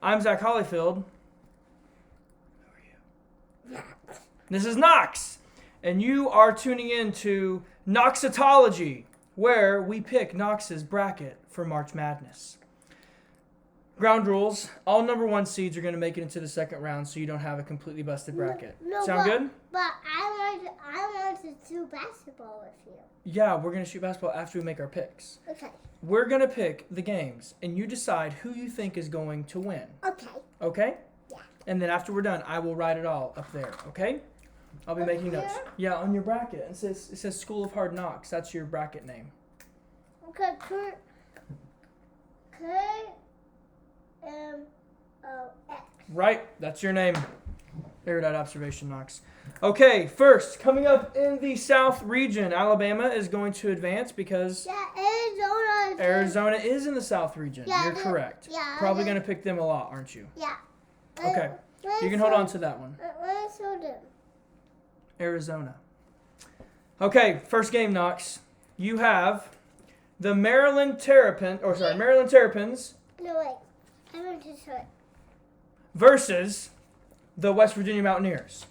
I'm Zach Hollifield. Who are you? This is Knox, and you are tuning in to Knox-etology, where we pick Knox's bracket for March Madness. Ground rules: all number 1 seeds are going to make it into the second round, so you don't have a completely busted bracket. Sound good? But I want to do basketball with you. Yeah, we're going to shoot basketball after we make our picks. Okay. We're going to pick the games, and you decide who you think is going to win. Okay. Okay? Yeah. And then after we're done, I will write it all up there, okay? I'll be making notes. Yeah, on your bracket. It says School of Hard Knocks. That's your bracket name. Okay, K-M-O-X. Right, that's your name. Erudite observation, Knox. Okay, first, coming up in the South region, Alabama is going to advance because Yeah, Arizona is in the South region. Yeah, You're correct. yeah, Probably going to pick them a lot, aren't you? Yeah. Okay, you can hold on to that one. Let's hold them. Arizona. Okay, first game, Knox. You have the Maryland Terrapins. No, wait. I want to show it. Versus the West Virginia Mountaineers.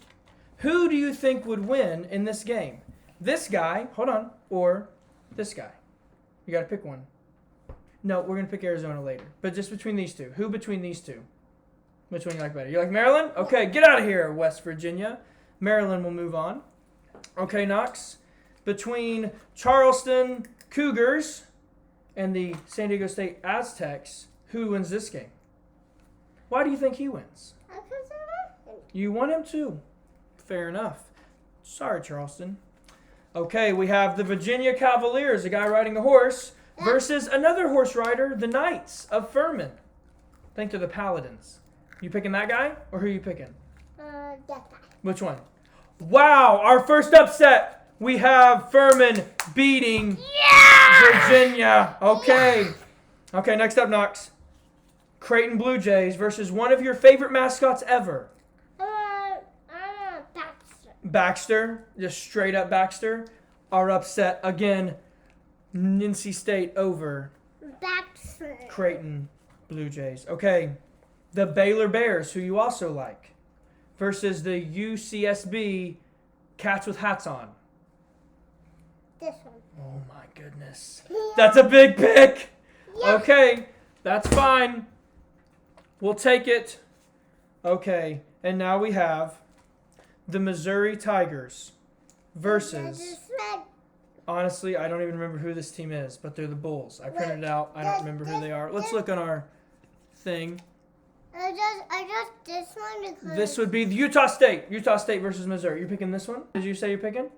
Who do you think would win in this game? This guy, hold on, or this guy? You got to pick one. No, we're going to pick Arizona later. But just between these two. Who between these two? Which one you like better? You like Maryland? Okay, get out of here, West Virginia. Maryland will move on. Okay, Knox. Between Charleston Cougars and the San Diego State Aztecs, who wins this game? Why do you think he wins? Because I want him. You want him to. Fair enough. Sorry, Charleston. Okay, we have the Virginia Cavaliers, a guy riding a horse, versus another horse rider, the Knights of Furman. I think they're the Paladins. You picking that guy, or who are you picking? That guy. Which one? Wow, our first upset. We have Furman beating Virginia. Okay. Okay, next up, Knox. Creighton Blue Jays versus one of your favorite mascots ever. Baxter. Baxter, just straight up Baxter, are upset again. NC State over Baxter. Creighton Blue Jays. Okay, the Baylor Bears, who you also like, versus the UCSB Cats with Hats on. This one. Oh my goodness. That's a big pick. Yeah. Okay, that's fine. We'll take it. Okay, and now we have the Missouri Tigers versus... Honestly, I don't even remember who this team is, but they're the Bulls. I printed it out. I don't remember who they are. Let's look on our thing. I just this one because This would be the Utah State. Utah State versus Missouri. You're picking this one? Did you say you're picking?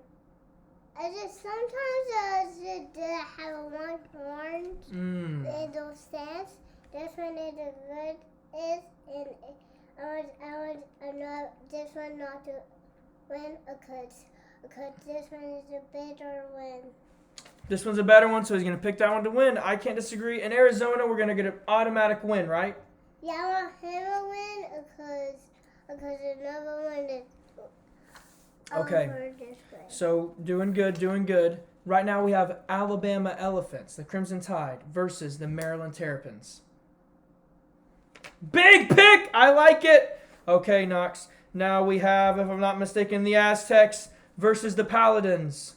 I just sometimes they have one horn in those stands. This one is a good and I want this one not to win because this one is a better win. This one's a better one, so he's going to pick that one to win. I can't disagree. In Arizona, we're going to get an automatic win, right? Yeah, I want him to win because another one is Okay. over this way. So, doing good. Right now, we have Alabama Elephants, the Crimson Tide, versus the Maryland Terrapins. Big pick! I like it! Okay, Knox. Now we have, if I'm not mistaken, the Aztecs versus the Paladins.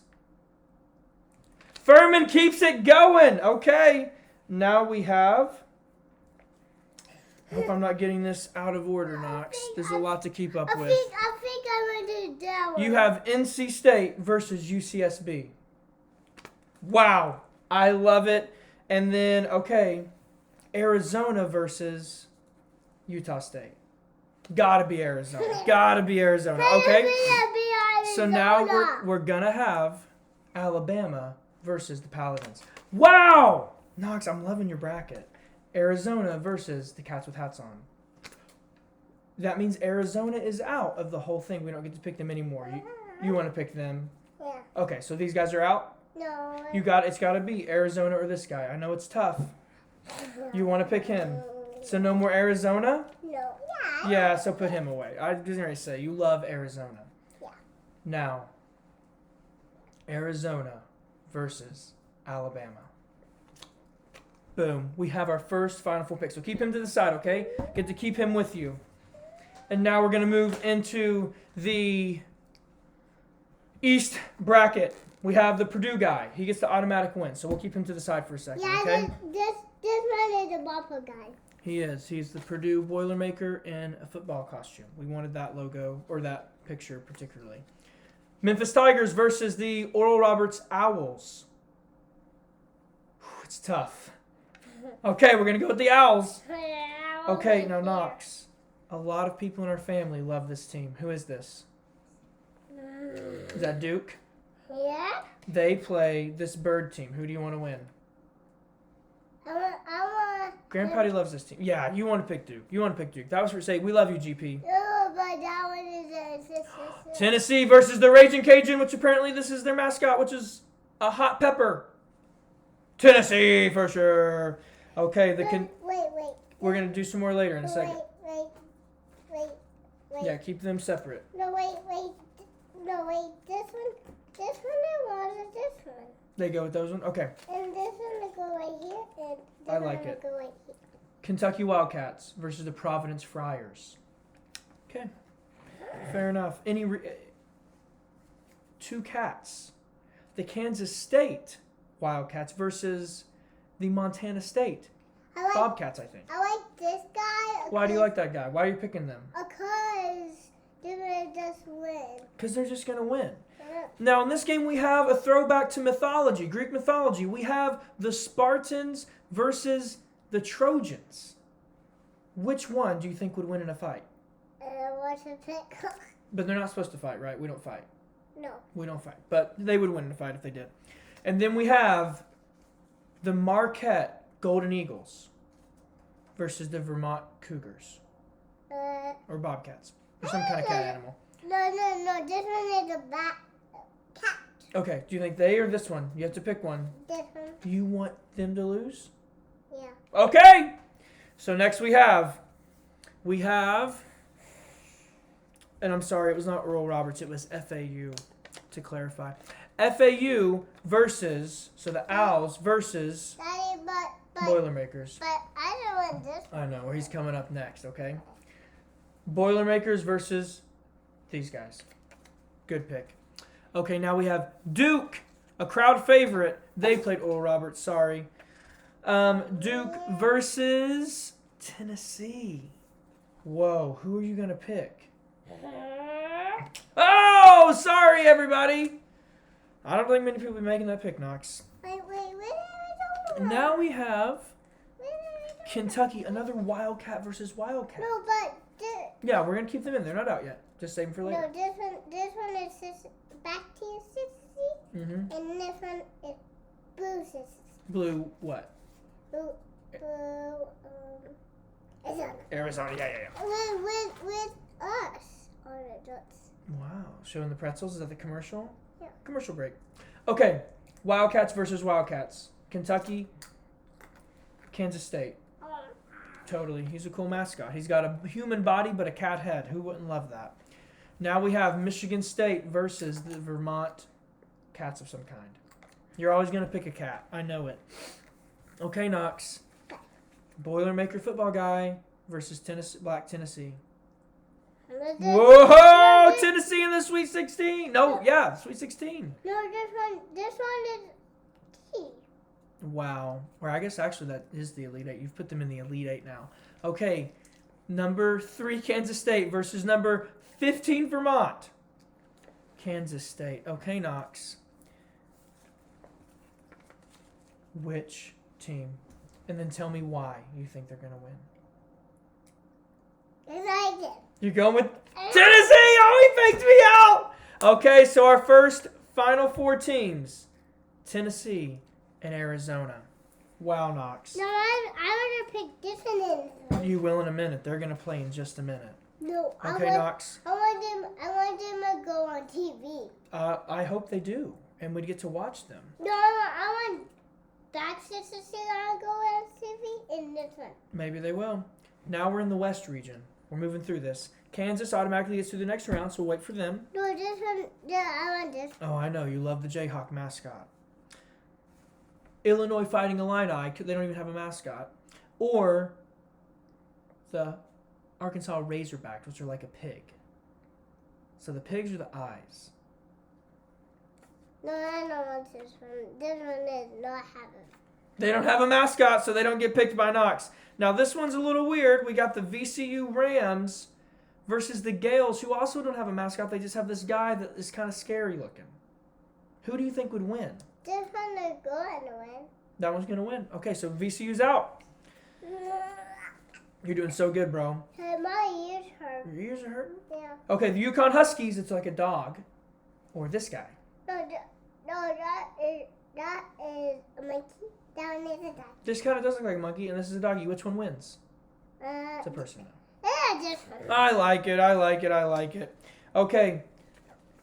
Furman keeps it going! Okay. Now we have... I hope I'm not getting this out of order, Knox. There's a lot to keep up with. I think I went to that one. You have NC State versus UCSB. Wow. I love it. And then, okay, Arizona versus Utah State. Gotta be Arizona. Okay? So now we're gonna have Alabama versus the Paladins. Wow! Knox, I'm loving your bracket. Arizona versus the Cats with Hats on. That means Arizona is out of the whole thing. We don't get to pick them anymore. You want to pick them? Yeah. Okay, so these guys are out? No. It's got to be Arizona or this guy. I know it's tough. You want to pick him. So no more Arizona? No. Yeah, so put him away. I was going to say, you love Arizona. Yeah. Now, Arizona versus Alabama. Boom. We have our first Final Four pick. So keep him to the side, okay? Get to keep him with you. And now we're going to move into the East bracket. We have the Purdue guy. He gets the automatic win. So we'll keep him to the side for a second, okay? This one is a bopper guy. He is. He's the Purdue Boilermaker in a football costume. We wanted that logo, or that picture particularly. Memphis Tigers versus the Oral Roberts Owls. Whew, it's tough. Okay, we're going to go with the Owls. Okay, now Knox. A lot of people in our family love this team. Who is this? Is that Duke? Yeah. They play this bird team. Who do you want to win? I want. Grandpatty loves this team. Yeah, you want to pick Duke. You want to pick Duke. That was for say, we love you, GP. No, but that one is Tennessee versus the Raging Cajun, which apparently this is their mascot, which is a hot pepper. Tennessee for sure. Okay, Wait. we're going to do some more later in a second. Wait. Yeah, keep them separate. No, wait. No, wait. This one I wanted this one. They go with those ones? Okay. And this one will go right here, and this I one like will it. go right here. Kentucky Wildcats versus the Providence Friars. Okay. Fair enough. Two cats. The Kansas State Wildcats versus the Montana State Bobcats, I think. I like this guy. Why do you like that guy? Why are you picking them? Because they're going to just win. Because they're just going to win. Now, in this game, we have a throwback to mythology, Greek mythology. We have the Spartans versus the Trojans. Which one do you think would win in a fight? What's the pick? But they're not supposed to fight, right? We don't fight. No. We don't fight. But they would win in a fight if they did. And then we have the Marquette Golden Eagles versus the Vermont Cougars. Or Bobcats. Or some kind of cat animal. No. This one is a cat. Okay, do you think they or this one? You have to pick one. This one. You want them to lose? Yeah. Okay! So next we have, and I'm sorry, it was not Oral Roberts, it was FAU, to clarify. FAU versus, so the Owls versus Daddy, Boilermakers. But I don't want this. I know, he's coming up next, okay? Boilermakers versus these guys. Good pick. Okay, now we have Duke, a crowd favorite. They played Oral Roberts, sorry. Duke versus Tennessee. Whoa, who are you going to pick? Oh, sorry, everybody. I don't think many people will be making that pick, Knox. Wait. Now we have Kentucky, another Wildcat versus Wildcat. No, but Yeah, we're going to keep them in. They're not out yet. Just save them for later. no, this one is just back to your sissy, Mm-hmm. and this one is blue sissy. Blue what? Blue, Arizona, yeah. With us on the dots. Wow, showing the pretzels. Is that the commercial? Yeah. Commercial break. Okay, Wildcats versus Wildcats. Kentucky, Kansas State. Totally. He's a cool mascot. He's got a human body but a cat head. Who wouldn't love that? Now we have Michigan State versus the Vermont Cats of some kind. You're always going to pick a cat. I know it. Okay, Knox. Boilermaker football guy versus Black Tennessee. Whoa! Tennessee in the Sweet 16. No, yeah, Sweet 16. No, this one is T. Wow. Or I guess actually that is the Elite Eight. You've put them in the Elite Eight now. Okay. Number 3 Kansas State versus number 15 Vermont. Kansas State. Okay, Knox. Which team? And then tell me why you think they're going to win. It's like it. You're going with Tennessee? Oh, he faked me out. Okay, so our first Final Four teams. Tennessee and Arizona. Wow, Knox. No, I want to pick this one in. You will in a minute. They're going to play in just a minute. No, Okay, Knox. I want them to go on TV. I hope they do, and we'd get to watch them. No, I want that sister to go on TV in this one. Maybe they will. Now we're in the West region. We're moving through this. Kansas automatically gets through the next round, so we'll wait for them. No, this one. Yeah, I want this. Oh, I know. You love the Jayhawk mascot. Illinois Fighting Illini, they don't even have a mascot, or the Arkansas Razorbacks, which are like a pig. So the pigs are the eyes. No, I don't want this one. This one is not having. They don't have a mascot, so they don't get picked by Knox. Now this one's a little weird. We got the VCU Rams versus the Gales, who also don't have a mascot. They just have this guy that is kind of scary looking. Who do you think would win? This one is going to win. That one's going to win. Okay, so VCU's out. You're doing so good, bro. Hey, my ears hurt. Your ears are hurting? Yeah. Okay, the Yukon Huskies, it's like a dog. Or this guy. No, that is a monkey. That one is a dog. This kind of does look like a monkey, and this is a doggy. Which one wins? It's a person now. Yeah, this one. I like it. Okay,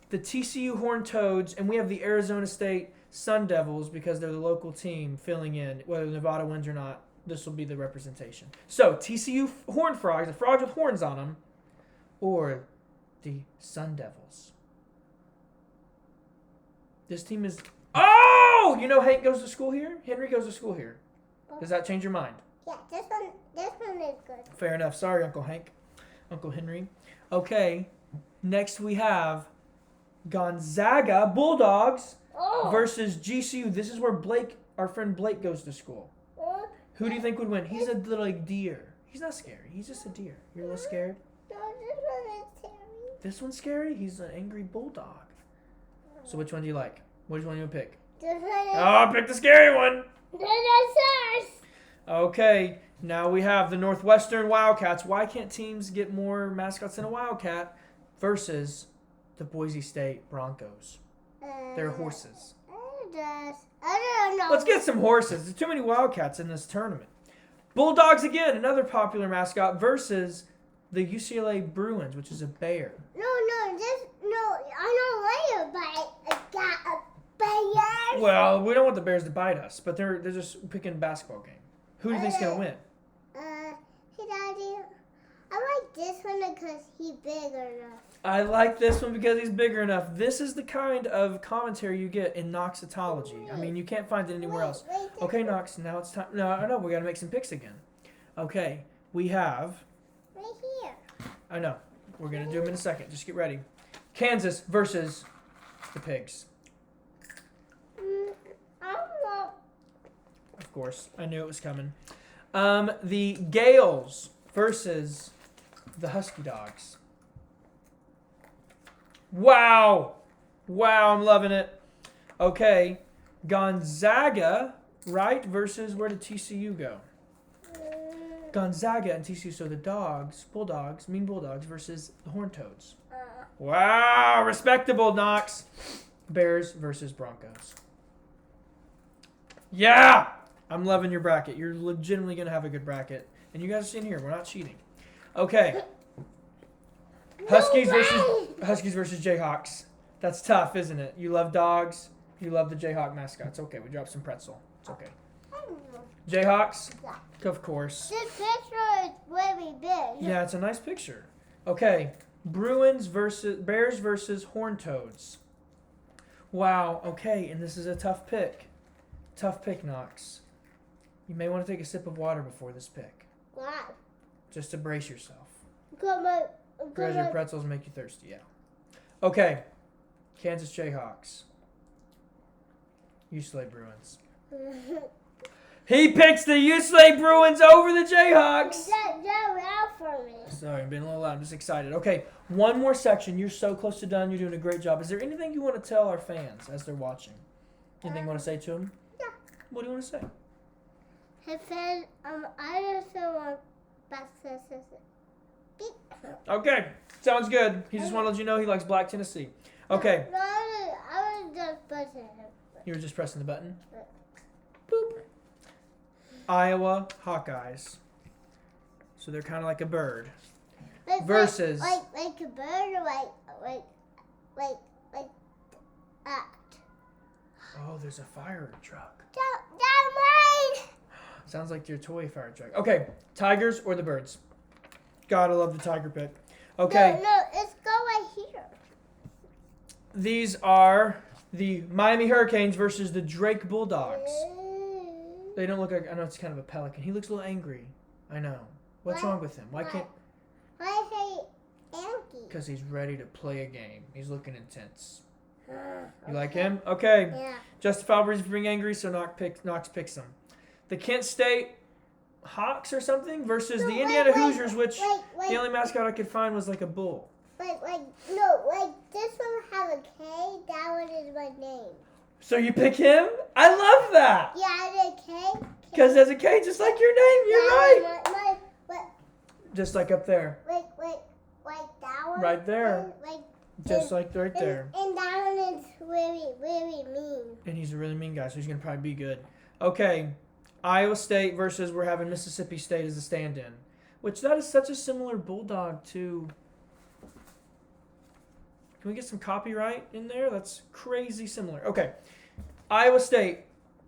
the TCU Horned Toads, and we have the Arizona State Sun Devils because they're the local team filling in. Whether Nevada wins or not, this will be the representation. So, TCU Horned Frogs, the frogs with horns on them, or the Sun Devils. This team is... Oh! You know Hank goes to school here? Henry goes to school here. Does that change your mind? Yeah, this one is good. Fair enough. Sorry, Uncle Hank. Uncle Henry. Okay. Next we have Gonzaga Bulldogs versus GCU. This is where our friend Blake goes to school. Who do you think would win? He's a little like deer. He's not scary. He's just a deer. You're a little scared? No, this one is scary. This one's scary? He's an angry bulldog. So which one do you like? Which one do you pick? This one is... Oh, pick the scary one. This is ours. Okay, now we have the Northwestern Wildcats. Why can't teams get more mascots than a Wildcat versus the Boise State Broncos? They're horses. I don't know. Let's get some horses. There's too many Wildcats in this tournament. Bulldogs again, another popular mascot versus the UCLA Bruins, which is a bear. No, I don't want to bite a bear. Well, we don't want the Bears to bite us, but they're just picking a basketball game. Who do you think's gonna win? Hey, Daddy. I like this one because he's bigger enough. I like this one because he's bigger enough. This is the kind of commentary you get in Knox-etology. I mean, you can't find it anywhere else. Okay, Knox, now it's time. No, we got to make some picks again. Okay, we have... Right here. I know. We're going to do them in a second. Just get ready. Kansas versus the Pigs. I don't know. Of course. I knew it was coming. The Gales versus the Husky Dogs. Wow, I'm loving it. Okay, Gonzaga, right, versus where did TCU go? Gonzaga and TCU, so the Bulldogs versus the Horned Toads. Wow, respectable, Knox. Bears versus Broncos. Yeah, I'm loving your bracket. You're legitimately going to have a good bracket. And you guys are seeing here, we're not cheating. Okay. Huskies versus Jayhawks. That's tough, isn't it? You love dogs. You love the Jayhawk mascots. Okay, we dropped some pretzel. It's okay. Jayhawks? Yeah. Of course. This picture is really big. Yeah, it's a nice picture. Okay, Bears versus Horned Toads. Wow, okay, and this is a tough pick. Tough pick, Knox. You may want to take a sip of water before this pick. Why? Just to brace yourself. Because your pretzels make you thirsty, yeah. Okay, Kansas Jayhawks. UCLA Bruins. He picks the UCLA Bruins over the Jayhawks. That loud for me. Sorry, I'm being a little loud. I'm just excited. Okay, one more section. You're so close to done. You're doing a great job. Is there anything you want to tell our fans as they're watching? Anything you want to say to them? Yeah. What do you want to say? He said, I just want Okay, sounds good. He just wanted to let you know he likes Black Tennessee. Okay. No, I was just pressing it. You were just pressing the button? Boop. Iowa Hawkeyes. So they're kind of like a bird. Versus. Like a bird or like that. Oh, there's a fire truck. That mine. Sounds like your toy fire truck. Okay, Tigers or the Birds? Gotta love the Tiger pick. Okay. No, it's go right here. These are the Miami Hurricanes versus the Drake Bulldogs. They don't look like. I know it's kind of a pelican. He looks a little angry. I know. What's wrong with him? Why can't? Why say Yankee? Because he's ready to play a game. He's looking intense. You Okay. like him? Okay. Yeah. Justifiable reason for being angry, so Knox picks him. The Kent State Hawks or something versus the Indiana Hoosiers, which the only mascot I could find was like a bull. This one have a K. That one is my name. So you pick him? I love that. Yeah, I did K. Because there's a K just like your name. You're right. Just like up there. Like that one. Right there. Like Just like right there. And that one is really, really mean. And he's a really mean guy, so he's going to probably be good. Okay. Iowa State versus we're having Mississippi State as a stand-in. Which that is such a similar bulldog to... Can we get some copyright in there? That's crazy similar. Okay. Iowa State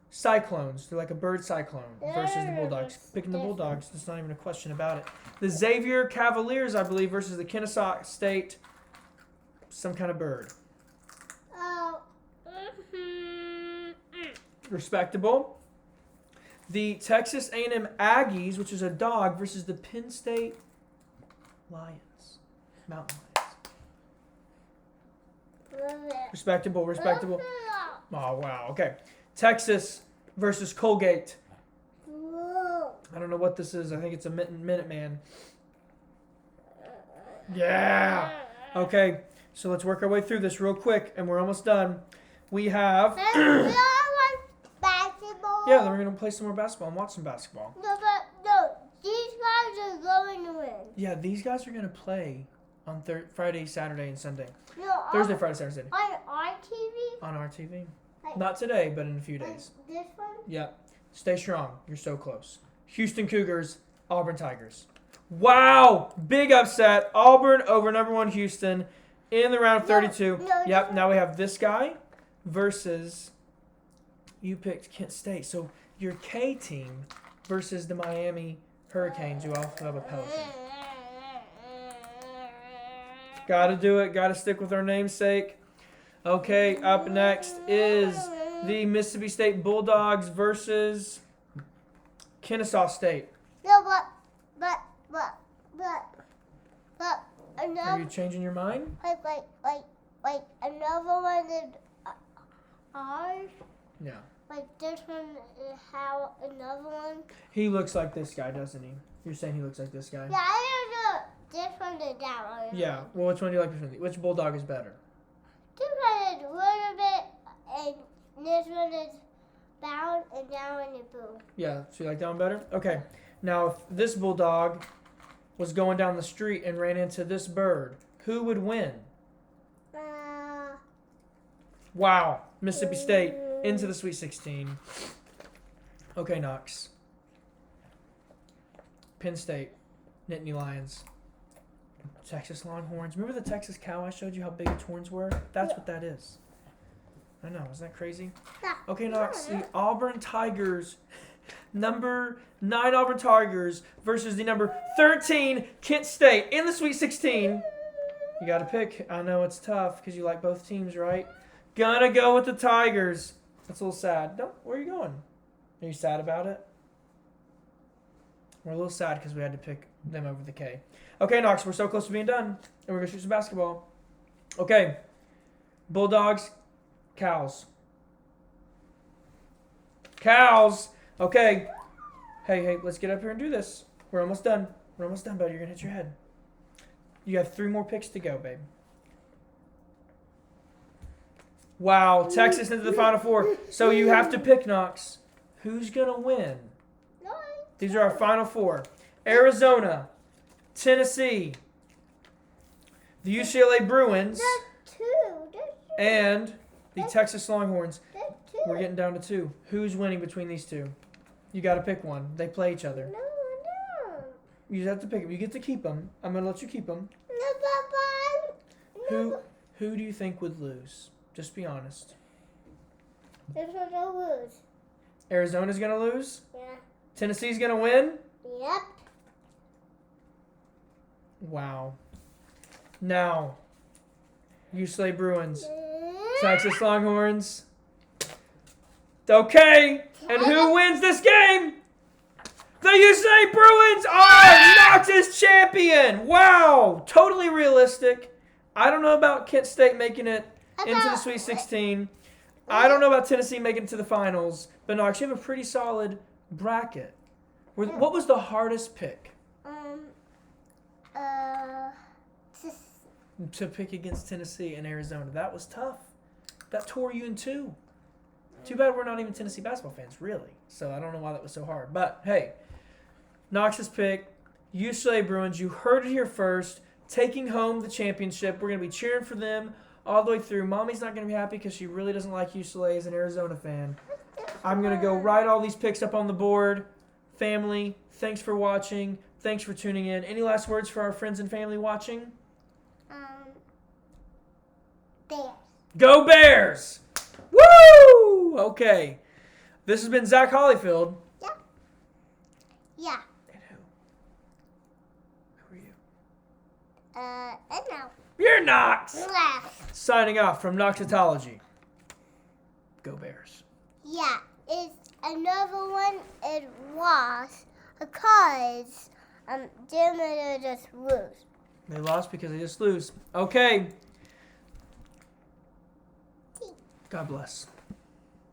Cyclones. They're like a bird cyclone versus the Bulldogs. Picking the Bulldogs. There's not even a question about it. The Xavier Cavaliers, I believe, versus the Kennesaw State some kind of bird. Oh. Respectable. The Texas A&M Aggies, which is a dog, versus the Penn State Lions. Mountain Lions. Respectable. Oh, wow. Okay. Texas versus Colgate. I don't know what this is. I think it's a Minute Man. Yeah. Okay. So let's work our way through this real quick, and we're almost done. We have... Basketball. Yeah, then we're going to play some more basketball and watch some basketball. No. These guys are going to win. Yeah, these guys are going to play on Friday, Saturday, and Sunday. No, Thursday, Friday, Saturday, Sunday. on our TV? On our TV. Like, Not today, but in a few days. This one? Yep. Stay strong. You're so close. Houston Cougars, Auburn Tigers. Wow! Big upset. Auburn over number 1 Houston in the round of 32. Yep, now we have this guy versus... You picked Kent State. So your K team versus the Miami Hurricanes, who also have a Pelican. Gotta do it. Gotta stick with our namesake. Okay, up next is the Mississippi State Bulldogs versus Kennesaw State. No, but Are another, you changing your mind? like another one is ours. Yeah. Like this one is how another one. He looks like this guy, doesn't he? You're saying he looks like this guy? Yeah, I don't know. This one is that one. Yeah. Well, which one do you like between these? Which Bulldog is better? This one is a little bit, and this one is brown, and that one is blue. Yeah. So you like that one better? Okay. Now, if this Bulldog was going down the street and ran into this bird, who would win? Wow. Mississippi State into the Sweet 16. Okay, Knox. Penn State, Nittany Lions. Texas Longhorns. Remember the Texas cow I showed you how big its horns were? That's what that is. I know. Isn't that crazy? Okay, Knox. The Auburn Tigers, number 9 Auburn Tigers versus the number 13 Kent State in the Sweet 16. You got to pick. I know it's tough because you like both teams, right? Gonna go with the Tigers. That's a little sad. Where are you going? Are you sad about it? We're a little sad because we had to pick them over the K. Okay, Knox, we're so close to being done. And we're going to shoot some basketball. Okay. Bulldogs, Cows. Cows. Okay. Hey, let's get up here and do this. We're almost done. We're almost done, buddy. You're going to hit your head. You have 3 more picks to go, babe. Wow, Texas into the Final Four. So you have to pick, Knox. Who's going to win? These are our Final Four. Arizona, Tennessee, the UCLA Bruins, and the Texas Longhorns. We're getting down to 2. Who's winning between these 2? You got to pick one. They play each other. No. You just have to pick them. You get to keep them. I'm going to let you keep them. No. Who do you think would lose? Just be honest. This one will lose. Arizona's going to lose? Yeah. Tennessee's going to win? Yep. Wow. Now, UCLA Bruins, Texas Longhorns. Okay. And who wins this game? The UCLA Bruins are Knox's champion. Wow. Totally realistic. I don't know about Kent State making it into the Sweet 16. I don't know about Tennessee making it to the finals. But Knox, you have a pretty solid bracket. What was the hardest pick? To pick against Tennessee and Arizona. That was tough. That tore you in two. Too bad we're not even Tennessee basketball fans, really. So I don't know why that was so hard. But, hey, Knox's pick, UCLA Bruins, you heard it here first, taking home the championship. We're going to be cheering for them all the way through. Mommy's not going to be happy because she really doesn't like UCLA as an Arizona fan. I'm going to go write all these picks up on the board. Family, thanks for watching. Thanks for tuning in. Any last words for our friends and family watching? Bears. Go Bears! Woo! Okay. This has been Zach Hollifield. Yeah. Yeah. And who? Who are you? And now. You're Knox! Yeah. Signing off from Knox-etology. Go Bears. Yeah. It's another one. It was because Germany just lose. They lost because they just lose. Okay. God bless.